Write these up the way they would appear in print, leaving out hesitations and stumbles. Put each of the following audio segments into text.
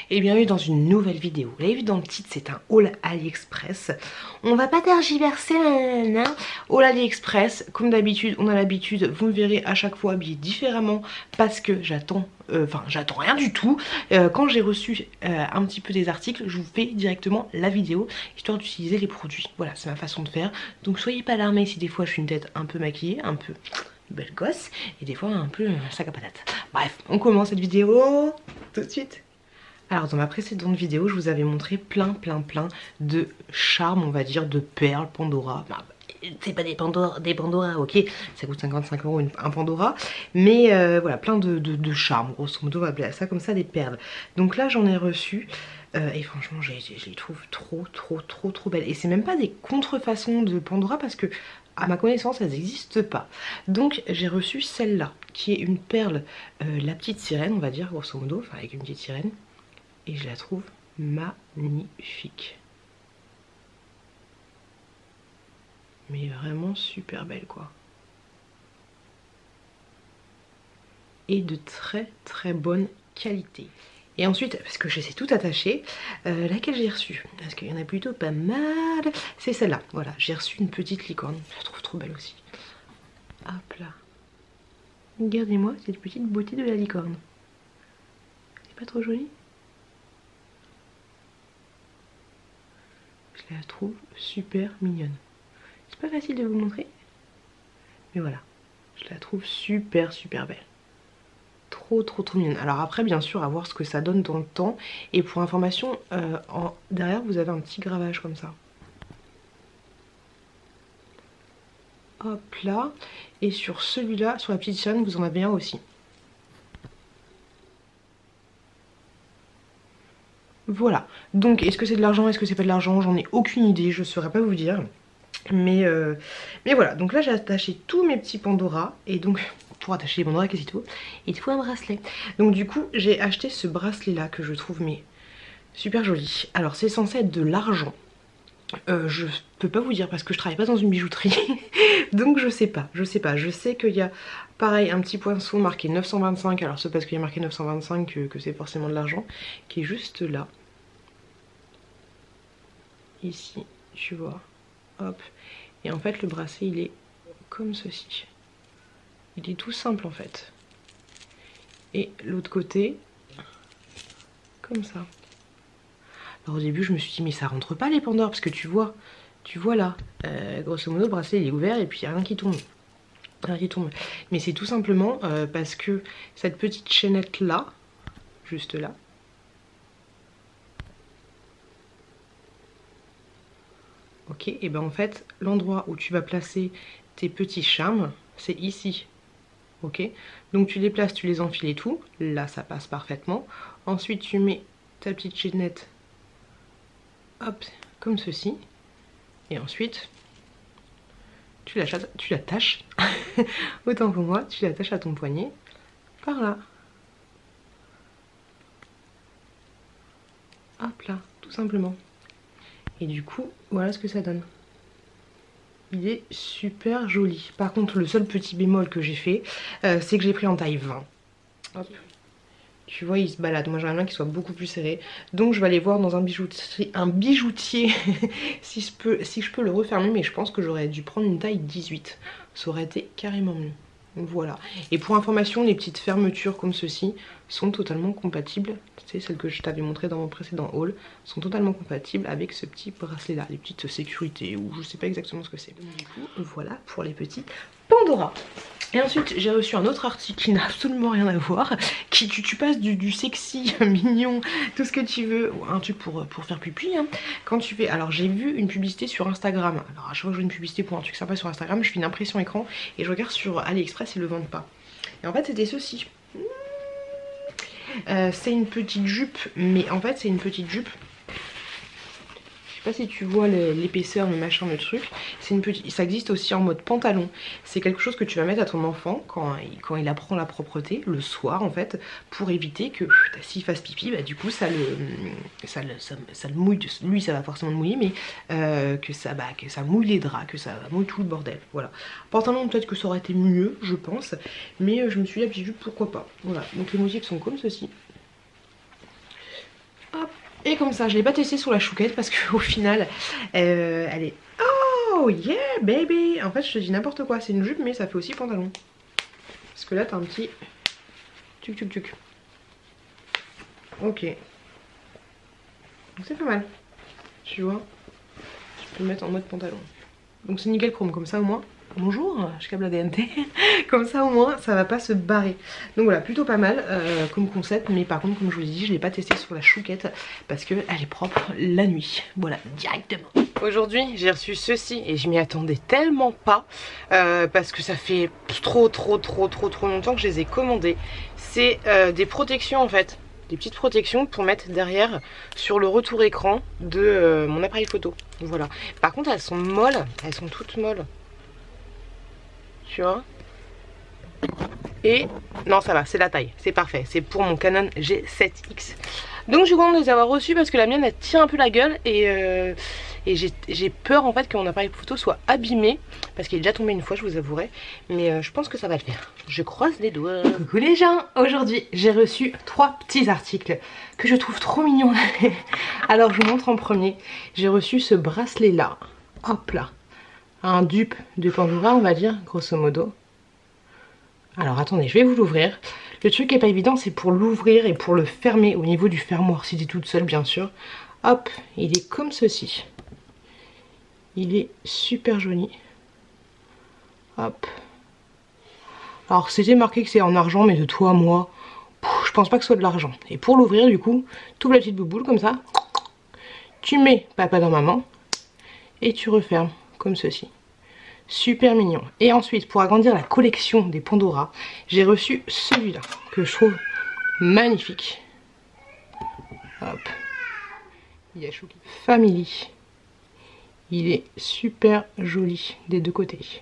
et bienvenue dans une nouvelle vidéo. Vous l'avez vu dans le titre, c'est un haul AliExpress. On va pas tergiverser, haul AliExpress, comme d'habitude, on a l'habitude, vous me verrez à chaque fois habillé différemment parce que j'attends rien du tout. Quand j'ai reçu un petit peu des articles, je vous fais directement la vidéo, histoire d'utiliser les produits. Voilà, c'est ma façon de faire. Donc soyez pas alarmés si des fois je suis une tête un peu maquillée, un peu belle gosse, et des fois un peu sac à patate. Bref, on commence cette vidéo tout de suite. Alors dans ma précédente vidéo, je vous avais montré plein de charmes, on va dire, de perles Pandora. Bah, c'est pas des Pandora, ok, ça coûte 55 € un Pandora, mais voilà, plein de charmes, grosso modo, on va appeler ça comme ça, des perles. Donc là j'en ai reçu, et franchement je les trouve trop belles. Et c'est même pas des contrefaçons de Pandora parce que, à ma connaissance, elles n'existent pas. Donc j'ai reçu celle-là, qui est une perle, la petite sirène, on va dire, grosso modo, enfin avec une petite sirène. Et je la trouve magnifique. Mais vraiment super belle, quoi. Et de très bonne qualité. Et ensuite, parce que je sais tout attacher, laquelle j'ai reçue, parce qu'il y en a plutôt pas mal, c'est celle-là. Voilà, j'ai reçu une petite licorne, je la trouve trop belle aussi. Hop là. Regardez-moi cette petite beauté de la licorne. C'est pas trop joli? Je la trouve super mignonne. C'est pas facile de vous montrer, mais voilà, je la trouve super belle. Trop mignonne. Alors après, bien sûr, à voir ce que ça donne dans le temps. Et pour information, derrière vous avez un petit gravage comme ça. Hop là. Et sur celui-là, sur la petite chaîne, vous en avez un aussi. Voilà. Donc est-ce que c'est de l'argent, est-ce que c'est pas de l'argent? J'en ai aucune idée, je saurais pas vous dire. Mais voilà, donc là j'ai attaché tous mes petits Pandora. Et donc pour attacher les Pandora, qu'est-ce qu'il faut? Il faut un bracelet. Donc du coup j'ai acheté ce bracelet là que je trouve mais super joli. Alors c'est censé être de l'argent. Je peux pas vous dire parce que je travaille pas dans une bijouterie. Donc je sais pas. Je sais qu'il y a pareil un petit poinçon marqué 925. Alors c'est parce qu'il y a marqué 925 que c'est forcément de l'argent. Qui est juste là. Ici, tu vois. Hop. Et en fait le bracelet il est comme ceci. Il est tout simple en fait. Et l'autre côté, comme ça. Alors au début je me suis dit mais ça rentre pas les Pandores parce que tu vois là, grosso modo le bracelet il est ouvert et puis il n'y a rien qui tombe. Rien qui tombe. Mais c'est tout simplement parce que cette petite chaînette là, juste là, ok, et ben en fait l'endroit où tu vas placer tes petits charmes, c'est ici. Ok, donc tu les places, tu les enfiles et tout, là ça passe parfaitement. Ensuite tu mets ta petite chaînette, hop, comme ceci. Et ensuite tu l'attaches, autant pour moi, tu l'attaches à ton poignet, par là. Hop là, tout simplement. Et du coup, voilà ce que ça donne. Il est super joli. Par contre, le seul petit bémol que j'ai fait, c'est que j'ai pris en taille 20. Hop. Tu vois, il se balade. Moi, j'aimerais bien qu'il soit beaucoup plus serré. Donc, je vais aller voir dans un bijoutier si je peux le refermer. Mais je pense que j'aurais dû prendre une taille 18. Ça aurait été carrément mieux. Voilà. Et pour information, les petites fermetures comme ceci sont totalement compatibles. Tu sais, celles que je t'avais montré dans mon précédent haul sont totalement compatibles avec ce petit bracelet là, les petites sécurités ou je sais pas exactement ce que c'est. Du coup, voilà pour les petits Pandora. Et ensuite j'ai reçu un autre article qui n'a absolument rien à voir, qui tu passes du sexy, mignon, tout ce que tu veux, ou un truc pour faire pipi, hein. Quand tu fais, alors j'ai vu une publicité sur Instagram, alors à chaque fois que je vois une publicité pour un truc sympa sur Instagram, je fais une impression écran et je regarde sur AliExpress, ils le vendent pas. Et en fait c'était ceci. C'est une petite jupe, mais en fait c'est une petite jupe. Je sais pas si tu vois l'épaisseur, le machin, le truc. C'est une petite, ça existe aussi en mode pantalon. C'est quelque chose que tu vas mettre à ton enfant quand il apprend la propreté le soir en fait, pour éviter que s'il fasse pipi, bah du coup ça le mouille. Lui ça va forcément le mouiller, mais que ça mouille les draps, que ça mouille tout le bordel. Voilà. Pantalon peut-être que ça aurait été mieux, je pense, mais je me suis dit la petite jupe pourquoi pas. Voilà. Donc les motifs sont comme ceci. Et comme ça, je l'ai pas testé sur la chouquette parce qu'au final, elle est... Oh yeah baby. En fait je te dis n'importe quoi, c'est une jupe mais ça fait aussi pantalon. Parce que là t'as un petit... Tuc tuc tuc. Ok. Donc c'est pas mal. Tu vois, je peux le mettre en mode pantalon. Donc c'est nickel chrome, comme ça au moins... Bonjour, je câble la DNT. Comme ça au moins ça va pas se barrer. Donc voilà, plutôt pas mal comme concept. Mais par contre comme je vous l'ai dit, je l'ai pas testé sur la chouquette parce qu'elle est propre la nuit. Voilà, directement. Aujourd'hui j'ai reçu ceci et je m'y attendais tellement pas parce que ça fait trop longtemps que je les ai commandés. C'est des protections en fait. Des petites protections pour mettre derrière sur le retour écran de mon appareil photo. Voilà. Par contre elles sont molles, elles sont toutes molles. Tu vois. Et non ça va, c'est la taille, c'est parfait. C'est pour mon Canon G7X. Donc je suis contente de les avoir reçus parce que la mienne elle tire un peu la gueule. Et j'ai peur en fait que mon appareil photo soit abîmé. Parce qu'il est déjà tombé une fois, je vous avouerai. Mais je pense que ça va le faire. Je croise les doigts. Coucou les gens, aujourd'hui j'ai reçu 3 petits articles que je trouve trop mignons. Alors je vous montre en premier. J'ai reçu ce bracelet là. Hop là. Un dupe de Pandora on va dire, grosso modo. Alors attendez, je vais vous l'ouvrir. Le truc qui est pas évident c'est pour l'ouvrir et pour le fermer au niveau du fermoir si t'es toute seule bien sûr. Hop, il est comme ceci. Il est super joli. Hop. Alors c'était marqué que c'est en argent mais de toi à moi, je pense pas que ce soit de l'argent. Et pour l'ouvrir du coup, tu ouvres la petite bouboule comme ça. Tu mets papa dans maman et tu refermes comme ceci. Super mignon. Et ensuite pour agrandir la collection des Pandora, j'ai reçu celui-là que je trouve magnifique. Hop. Il y a Chouki. Family. Il est super joli des deux côtés.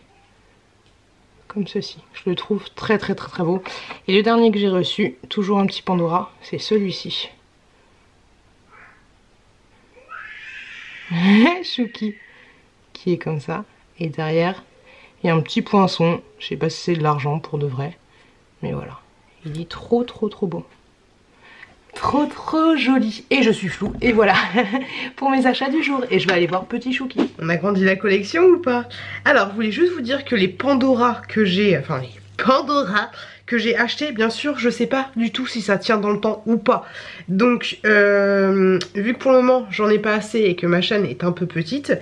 Comme ceci. Je le trouve très beau. Et le dernier que j'ai reçu, toujours un petit Pandora, c'est celui-ci. Chouki. Qui est comme ça. Et derrière, il y a un petit poinçon. Je sais pas si c'est de l'argent pour de vrai. Mais voilà. Il est trop beau. Trop joli. Et je suis floue. Et voilà. Pour mes achats du jour. Et je vais aller voir Petit Chouki. On a grandi la collection ou pas? Alors, je voulais juste vous dire que les Pandora que j'ai... Enfin, les Pandora que j'ai acheté, bien sûr, je sais pas du tout si ça tient dans le temps ou pas. Donc, vu que pour le moment, j'en ai pas assez et que ma chaîne est un peu petite...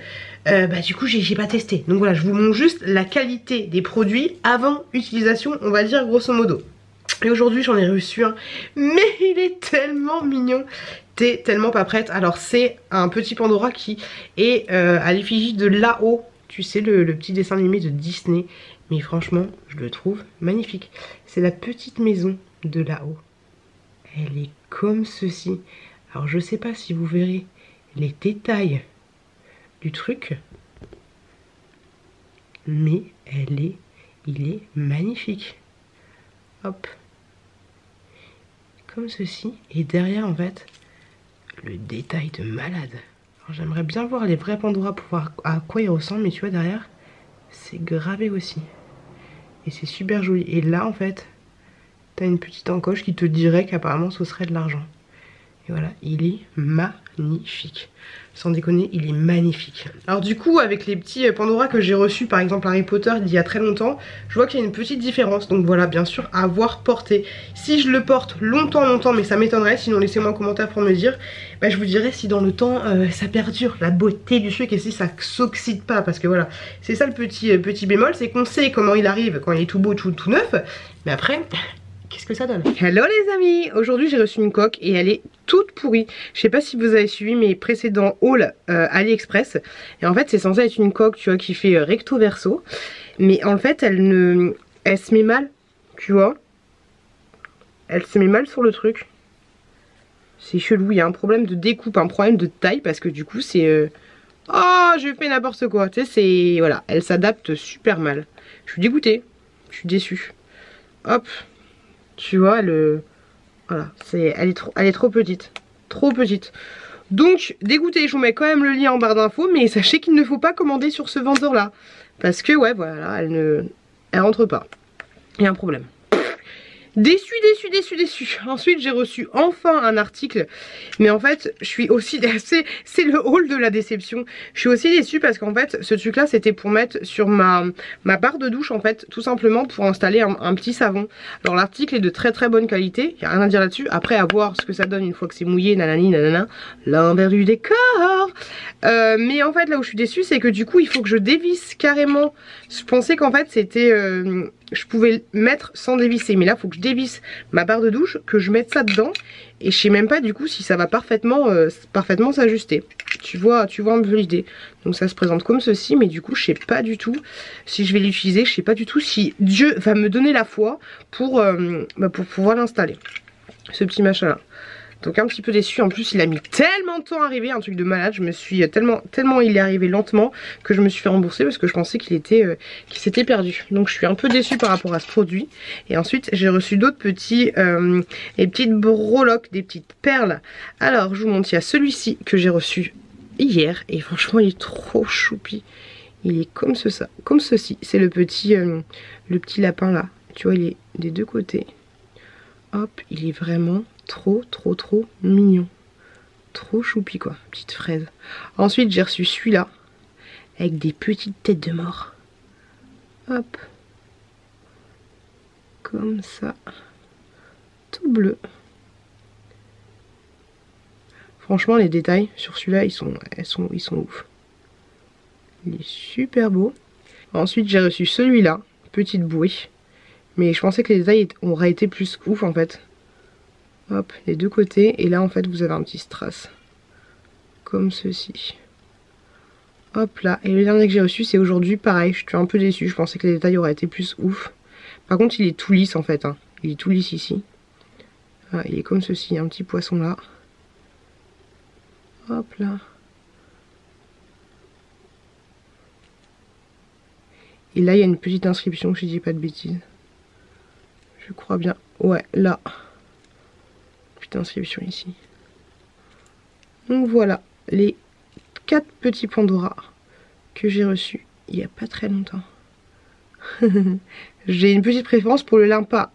du coup j'ai pas testé. Donc voilà, je vous montre juste la qualité des produits avant utilisation, on va dire grosso modo. Et aujourd'hui j'en ai reçu un, mais il est tellement mignon. T'es tellement pas prête. Alors c'est un petit Pandora qui est à l'effigie de Lao. Tu sais le petit dessin animé de Disney. Mais franchement je le trouve magnifique. C'est la petite maison de Lao. Elle est comme ceci. Alors je sais pas si vous verrez les détails du truc, mais il est magnifique. Hop, comme ceci. Et derrière en fait le détail de malade. J'aimerais bien voir les vrais Pandora pour voir à quoi ils ressemblent, mais tu vois derrière c'est gravé aussi et c'est super joli. Et là en fait t'as une petite encoche qui te dirait qu'apparemment ce serait de l'argent. Et voilà, il est magnifique. Sans déconner, il est magnifique. Alors du coup, avec les petits Pandora que j'ai reçus, par exemple Harry Potter, il y a très longtemps, je vois qu'il y a une petite différence. Donc voilà, bien sûr, à voir porter. Si je le porte longtemps, mais ça m'étonnerait, sinon laissez-moi un commentaire pour me dire. Je vous dirai si dans le temps, ça perdure, la beauté du truc, et si ça s'oxyde pas. Parce que voilà, c'est ça le petit bémol, c'est qu'on sait comment il arrive quand il est tout beau, tout neuf. Mais après... qu'est-ce que ça donne? Hello les amis! Aujourd'hui j'ai reçu une coque et elle est toute pourrie. Je sais pas si vous avez suivi mes précédents hauls AliExpress. Et en fait c'est censé être une coque, tu vois, qui fait recto verso. Mais en fait elle se met mal, tu vois. Elle se met mal sur le truc. C'est chelou, il y a un problème de découpe, un problème de taille parce que du coup c'est... Oh, je fais n'importe quoi. Tu sais, c'est... Voilà, elle s'adapte super mal. Je suis dégoûtée. Je suis déçue. Hop. Tu vois, voilà, elle est trop petite. Trop petite. Donc, dégoûtée, je vous mets quand même le lien en barre d'infos. Mais sachez qu'il ne faut pas commander sur ce vendeur-là. Parce que, ouais, voilà, elle rentre pas. Il y a un problème. Déçue. Ensuite j'ai reçu enfin un article. Mais en fait je suis aussi... C'est le haul de la déception. Je suis aussi déçue parce qu'en fait ce truc là c'était pour mettre sur ma barre de douche en fait. Tout simplement pour installer un petit savon. Alors l'article est de très bonne qualité. Il n'y a rien à dire là-dessus. Après à voir ce que ça donne une fois que c'est mouillé. Nanani nanana. L'envers du décor. Mais en fait là où je suis déçue c'est que du coup il faut que je dévisse carrément. Je pensais qu'en fait c'était... je pouvais mettre sans dévisser, mais là il faut que je dévisse ma barre de douche, que je mette ça dedans et je sais même pas du coup si ça va parfaitement s'ajuster. Tu vois un peu l'idée. Donc ça se présente comme ceci, mais du coup je sais pas du tout si je vais l'utiliser, je sais pas du tout si Dieu va me donner la foi pour pouvoir l'installer, ce petit machin là. Donc un petit peu déçu. En plus il a mis tellement de temps à arriver, un truc de malade. Je me suis tellement il est arrivé lentement que je me suis fait rembourser parce que je pensais qu'il s'était perdu. Donc je suis un peu déçue par rapport à ce produit. Et ensuite j'ai reçu d'autres petits des petites breloques, des petites perles. Alors je vous montre, il y a celui-ci que j'ai reçu hier et franchement il est trop choupi. Il est comme ceci. C'est le petit lapin là. Tu vois il est des deux côtés. Hop, il est vraiment trop mignon. Trop choupi quoi, petite fraise. Ensuite j'ai reçu celui-là avec des petites têtes de mort. Hop. Comme ça. Tout bleu. Franchement les détails sur celui-là ils sont ouf. Il est super beau. Ensuite j'ai reçu celui-là, petite bouée. Mais je pensais que les détails auraient été plus ouf en fait. Hop, les deux côtés. Et là en fait vous avez un petit strass. Comme ceci. Hop là. Et le dernier que j'ai reçu c'est aujourd'hui. Pareil, je suis un peu déçue. Je pensais que les détails auraient été plus ouf. Par contre il est tout lisse en fait. Hein. Il est tout lisse ici. Ah, il est comme ceci. Un petit poisson là. Hop là. Et là il y a une petite inscription, si je dis pas de bêtises. Je crois bien. Ouais, là. Petite inscription ici. Donc voilà, les 4 petits Pandora que j'ai reçus il n'y a pas très longtemps. J'ai une petite préférence pour le lapin.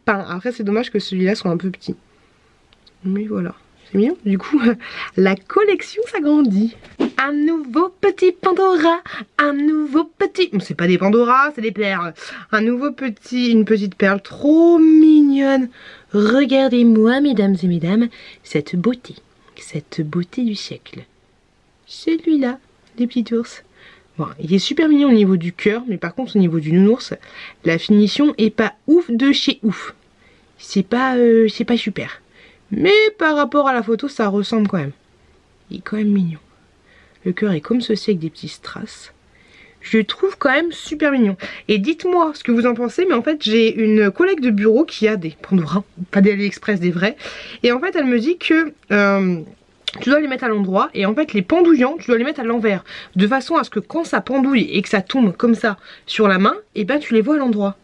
Après c'est dommage que celui-là soit un peu petit. Mais voilà, c'est mignon. Du coup, la collection s'agrandit. Un nouveau petit Pandora, un nouveau petit... C'est pas des Pandora, c'est des perles. Une petite perle trop mignonne. Regardez-moi, mesdames et mesdames, cette beauté du siècle. Celui-là, les petits ours. Bon, il est super mignon au niveau du cœur, mais par contre au niveau du nounours, la finition est pas ouf de chez ouf. C'est pas super. Mais par rapport à la photo, ça ressemble quand même. Il est quand même mignon. Le cœur est comme ceci avec des petits strass. Je le trouve quand même super mignon. Et dites-moi ce que vous en pensez. Mais en fait j'ai une collègue de bureau qui a des Pandora, pas des AliExpress, des vrais. Et en fait elle me dit que tu dois les mettre à l'endroit. Et en fait les pendouillants tu dois les mettre à l'envers. De façon à ce que quand ça pendouille et que ça tombe comme ça sur la main, et ben tu les vois à l'endroit.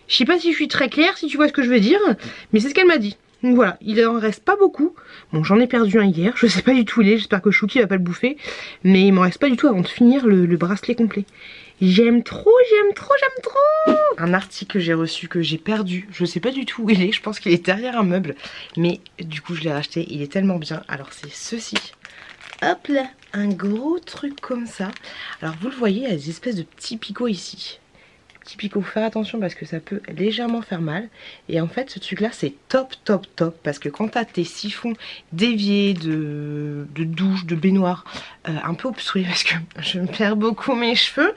Je sais pas si je suis très claire, si tu vois ce que je veux dire. Mais c'est ce qu'elle m'a dit. Donc voilà, il en reste pas beaucoup. Bon, j'en ai perdu un hier, je sais pas du tout où il est, j'espère que Chouki va pas le bouffer. Mais il m'en reste pas du tout avant de finir le bracelet complet. J'aime trop. Un article que j'ai reçu, que j'ai perdu, je sais pas du tout où il est, je pense qu'il est derrière un meuble. Mais du coup je l'ai racheté, il est tellement bien. Alors c'est ceci. Hop là, un gros truc comme ça. Alors vous le voyez, il y a des espèces de petits picots ici. Faut faire attention parce que ça peut légèrement faire mal. Et en fait ce truc là c'est top parce que quand t'as tes siphons déviés de douche, de baignoire un peu obstrués, parce que je me perds beaucoup mes cheveux,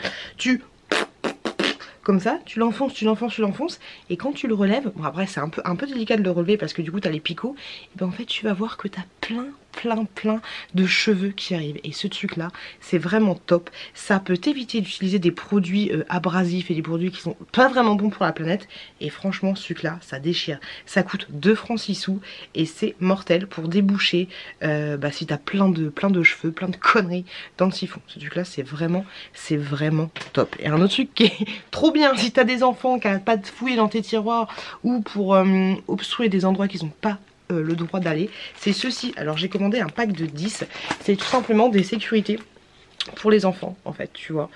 comme ça, tu l'enfonces, et quand tu le relèves, bon après c'est un peu délicat de le relever parce que du coup t'as les picots, et ben en fait tu vas voir que t'as plein de cheveux qui arrivent. Et ce truc là c'est vraiment top. Ça peut t'éviter d'utiliser des produits abrasifs et des produits qui sont pas vraiment bons pour la planète. Et franchement ce truc là ça déchire. Ça coûte 2 francs 6 sous et c'est mortel pour déboucher si t'as plein de cheveux, plein de conneries dans le siphon. Ce truc là c'est vraiment top. Et un autre truc qui est trop bien si t'as des enfants qui n'arrêtent pas de fouiller dans tes tiroirs ou pour obstruer des endroits qu'ils n'ont pas le droit d'aller, c'est ceci. Alors j'ai commandé un pack de 10. C'est tout simplement des sécurités pour les enfants en fait, tu vois,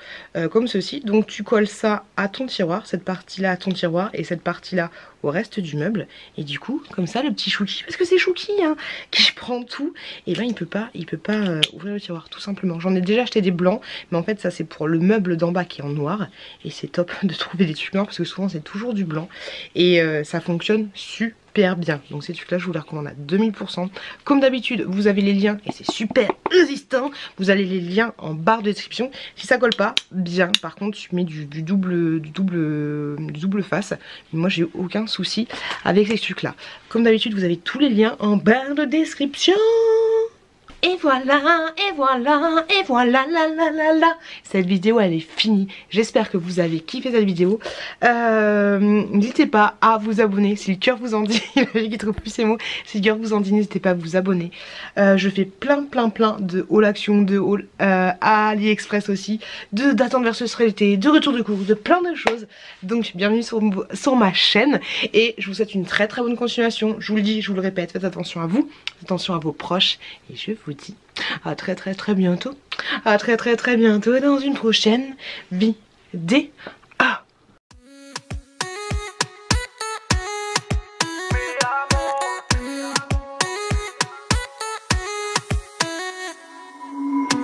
comme ceci. Donc tu colles ça à ton tiroir, cette partie là à ton tiroir et cette partie là au reste du meuble, et du coup comme ça le petit Chouki, parce que c'est Chouki hein, qui prend tout, et ben il peut pas ouvrir le tiroir tout simplement. J'en ai déjà acheté des blancs, mais en fait ça c'est pour le meuble d'en bas qui est en noir, et c'est top de trouver des trucs noirs parce que souvent c'est toujours du blanc, et ça fonctionne super bien. Donc ces trucs là je vous les recommande à 2000%. Comme d'habitude vous avez les liens et c'est super résistant, vous avez les liens en barre de description. Si ça colle pas bien, par contre tu mets du double face, mais moi j'ai eu aucun souci avec ces trucs là. Comme d'habitude vous avez tous les liens en barre de description. Et voilà, et voilà, et voilà, la. Cette vidéo elle est finie. J'espère que vous avez kiffé cette vidéo. N'hésitez pas à vous abonner si le cœur vous en dit. Il trouve plus ces mots. Si le cœur vous en dit, n'hésitez pas à vous abonner. Je fais plein de haul action, de haul à AliExpress aussi, d'attente versus réalité, de retour de course, de plein de choses. Donc bienvenue sur ma chaîne et je vous souhaite une très bonne continuation. Je vous le dis, je vous le répète, faites attention à vous, faites attention à vos proches et je vous dis à très bientôt. À très bientôt dans une prochaine vidéo.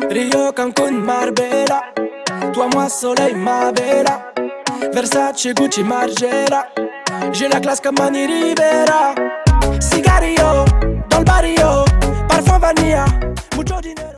Rio, Cancun, Marbella. Toi, moi, soleil, ma bella. Versace, Gucci, Margiela. J'ai la classe comme Mani Rivera. Cigarillo, dans le barrio. Parfum vanilla, mucho dinero.